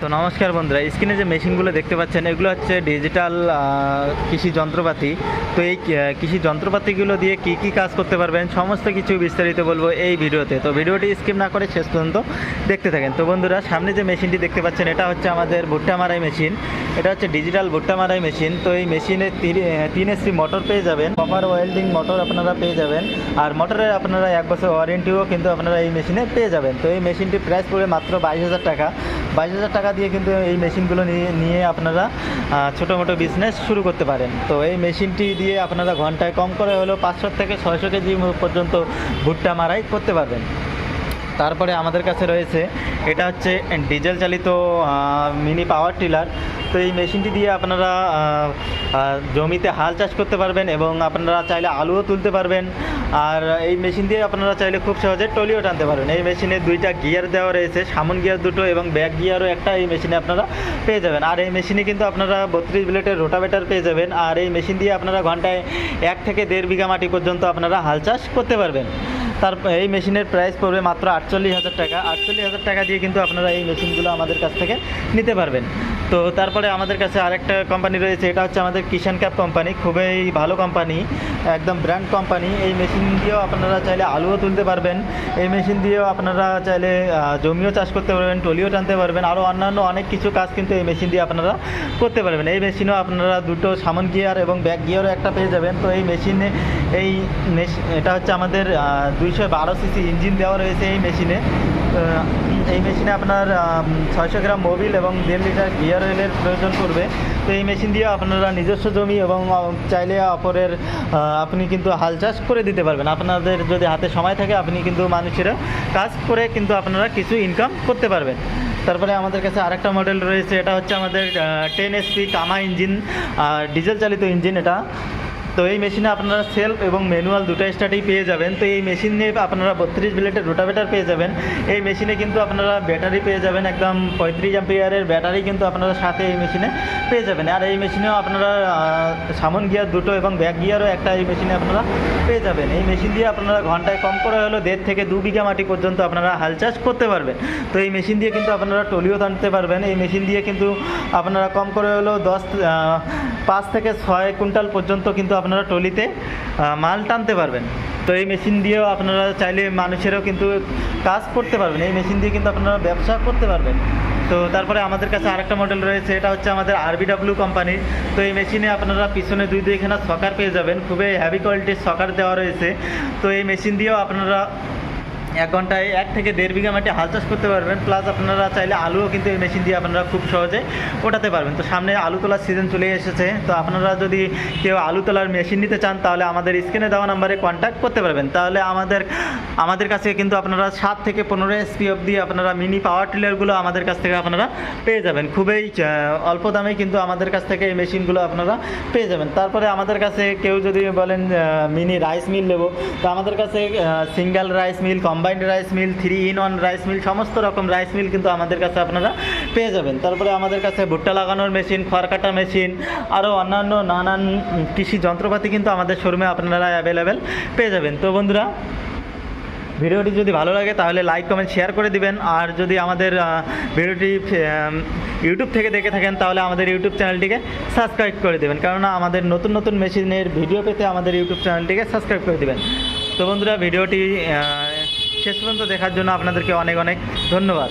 তো নমস্কার বন্ধুরা, স্ক্রিনে যে মেশিনগুলো দেখতে পাচ্ছেন এগুলো হচ্ছে ডিজিটাল কৃষি যন্ত্রপাতি। তো এই কৃষি যন্ত্রপাতিগুলো দিয়ে কি কি কাজ করতে পারবেন সমস্ত কিছু বিস্তারিত বলবো এই ভিডিওতে। তো ভিডিওটি স্কিপ না করে শেষ পর্যন্ত দেখতে থাকেন। তো বন্ধুরা, সামনে যে মেশিনটি দেখতে পাচ্ছেন এটা হচ্ছে আমাদের ভুট্টা মারাই মেশিন। এটা হচ্ছে ডিজিটাল ভুট্টা মারাই মেশিন। তো এই মেশিনে 3 HP মোটর পেয়ে যাবেন, কপার ওয়েল্ডিং মোটর আপনারা পেয়ে যাবেন, আর মোটরের আপনারা 1 বছর ওয়ারেন্টিও কিন্তু আপনারা এই মেশিনে পেয়ে যাবেন। তো এই মেশিনটির প্রাইস পড়বে মাত্র 22,000 টাকা। 22,000 টাকা দিয়ে কিন্তু এই মেশিনগুলো নিয়ে আপনারা ছোটো মোটো বিজনেস শুরু করতে পারেন। তো এই মেশিনটি দিয়ে আপনারা ঘন্টায় কম করে হলেও 500 থেকে 600 কেজি পর্যন্ত ভুট্টা মারাই করতে পারবেন। তারপরে আমাদের কাছে রয়েছে এটা হচ্ছে ডিজেল চালিত মিনি পাওয়ার টিলার। তো এই মেশিনটি দিয়ে আপনারা জমিতে হাল চাষ করতে পারবেন এবং আপনারা চাইলে আলুও তুলতে পারবেন। আর এই মেশিন দিয়ে আপনারা চাইলে খুব সহজে টলিও টানতে পারবেন। এই মেশিনে 2টা গিয়ার দেওয়া রয়েছে, সামন গিয়ার 2টো এবং ব্যাক গিয়ারও একটা এই মেশিনে আপনারা পেয়ে যাবেন। আর এই মেশিনে কিন্তু আপনারা 32 ব্লেডের রোটাভেটার পেয়ে যাবেন। আর এই মেশিন দিয়ে আপনারা ঘন্টায় 1 থেকে 1.5 বিঘা মাটি পর্যন্ত আপনারা হাল চাষ করতে পারবেন। এই মেশিনের প্রাইস পড়বে মাত্র 48,000 টাকা। 48,000 টাকা দিয়ে কিন্তু আপনারা এই মেশিনগুলো আমাদের কাছ থেকে নিতে পারবেন। তো তারপরে আমাদের কাছে আরেকটা কোম্পানি রয়েছে, এটা হচ্ছে আমাদের কিষান ক্যাপ কোম্পানি। খুবই ভালো কোম্পানি, একদম ব্র্যান্ড কোম্পানি। এই মেশিন দিয়েও আপনারা চাইলে আলুও তুলতে পারবেন। এই মেশিন দিয়েও আপনারা চাইলে জমিও চাষ করতে পারবেন, টলিও টানতে পারবেন, আরও অন্যান্য অনেক কিছু কাজ কিন্তু এই মেশিন দিয়ে আপনারা করতে পারবেন। এই মেশিনেও আপনারা 2টো সামন গিয়ার এবং ব্যাক গিয়ারও একটা পেয়ে যাবেন। তো এই মেশিনে এটা হচ্ছে আমাদের 212 সিসি ইঞ্জিন দেওয়া রয়েছে এই মেশিনে। এই মেশিনে আপনার 600 গ্রাম মোবিল এবং 1.5 লিটার গিয়ার অয়েলের প্রয়োজন পড়বে। তো এই মেশিন দিয়ে আপনারা নিজস্ব জমি এবং চাইলে অপরের আপনি কিন্তু হাল চাষ করে দিতে পারবেন। আপনাদের যদি হাতে সময় থাকে আপনি কিন্তু মানুষেরা কাজ করে কিন্তু আপনারা কিছু ইনকাম করতে পারবেন। তারপরে আমাদের কাছে আরেকটা মডেল রয়েছে, এটা হচ্ছে আমাদের 10 HP কামা ইঞ্জিন, ডিজেল চালিত ইঞ্জিন এটা। তো এই মেশিনে আপনারা সেলফ এবং ম্যানুয়াল 2টা স্টার্টই পেয়ে যাবেন। তো এই মেশিন নিয়ে আপনারা 32 ব্লেডের রোটাভেটার পেয়ে যাবেন। এই মেশিনে কিন্তু আপনারা ব্যাটারি পেয়ে যাবেন, একদম 35 অ্যাম্পিয়ারের ব্যাটারি কিন্তু আপনারা সাথে এই মেশিনে পেয়ে যাবেন। আর এই মেশিনেও আপনারা সামন গিয়ার 2টো এবং ব্যাক গিয়ারও একটা এই মেশিনে আপনারা পেয়ে যাবেন। এই মেশিন দিয়ে আপনারা ঘন্টায় কম করে হলেও 1.5 থেকে 2 বিঘা মাটি পর্যন্ত আপনারা হাল চাষ করতে পারবেন। তো এই মেশিন দিয়ে কিন্তু আপনারা টলিও টানতে পারবেন। এই মেশিন দিয়ে কিন্তু আপনারা কম করে হলেও 5 থেকে 6 কুইন্টাল পর্যন্ত কিন্তু আপনারা টলিতে মাল টানতে পারবেন। তো এই মেশিন দিয়েও আপনারা চাইলে মানুষেরও কিন্তু কাজ করতে পারবেন। এই মেশিন দিয়ে কিন্তু আপনারা ব্যবসা করতে পারবেন। তো তারপরে আমাদের কাছে আরেকটা মডেল রয়েছে, এটা হচ্ছে আমাদের RBW কোম্পানির। তো এই মেশিনে আপনারা পিছনে 2-2খানা সকার পেয়ে যাবেন, খুবই হ্যাভি কোয়ালিটির সকার দেওয়া রয়েছে। তো এই মেশিন দিয়েও আপনারা 1 ঘন্টায় 1 থেকে 1.5 বিঘা মাটি হাল চাষ করতে পারবেন। প্লাস আপনারা চাইলে আলুও কিন্তু এই মেশিন দিয়ে আপনারা খুব সহজে ওঠাতে পারবেন। তো সামনে আলু তোলার সিজন চলে এসেছে। তো আপনারা যদি কেউ আলু তোলার মেশিন নিতে চান তাহলে আমাদের স্ক্রিনে দেওয়া নাম্বারে কন্ট্যাক্ট করতে পারবেন। তাহলে আমাদের কাছে কিন্তু আপনারা 7 থেকে 15 HP অবধি আপনারা মিনি পাওয়ার টিলারগুলো আমাদের কাছ থেকে আপনারা পেয়ে যাবেন। খুবই অল্প দামে কিন্তু আমাদের কাছ থেকে এই মেশিনগুলো আপনারা পেয়ে যাবেন। তারপরে আমাদের কাছে কেউ যদি বলেন মিনি রাইস মিল নেব, তো আমাদের কাছে single rice mill, combined rice mill, 3-in-1 rice mill, সমস্ত রকম রাইস মিল কিন্তু আমাদের কাছে আপনারা পেয়ে যাবেন। তারপরে আমাদের কাছে ভুট্টা লাগানোর মেশিন, খড় কাটা মেশিন, আরও অন্যান্য নানান কৃষি যন্ত্রপাতি কিন্তু আমাদের শোরুমে আপনারা অ্যাভেলেবেল পেয়ে যাবেন। তো বন্ধুরা, ভিডিওটি যদি ভালো লাগে তাহলে লাইক কমেন্ট শেয়ার করে দিবেন। আর যদি আমাদের ভিডিওটি ইউটিউব থেকে দেখে থাকেন তাহলে আমাদের ইউটিউব চ্যানেলটিকে সাবস্ক্রাইব করে দেবেন, কেননা আমাদের নতুন নতুন মেশিনের ভিডিও পেতে আমাদের ইউটিউব চ্যানেলটিকে সাবস্ক্রাইব করে দেবেন। তো বন্ধুরা, ভিডিওটি শেষ পর্যন্ত দেখার জন্য আপনাদেরকে অনেক অনেক ধন্যবাদ।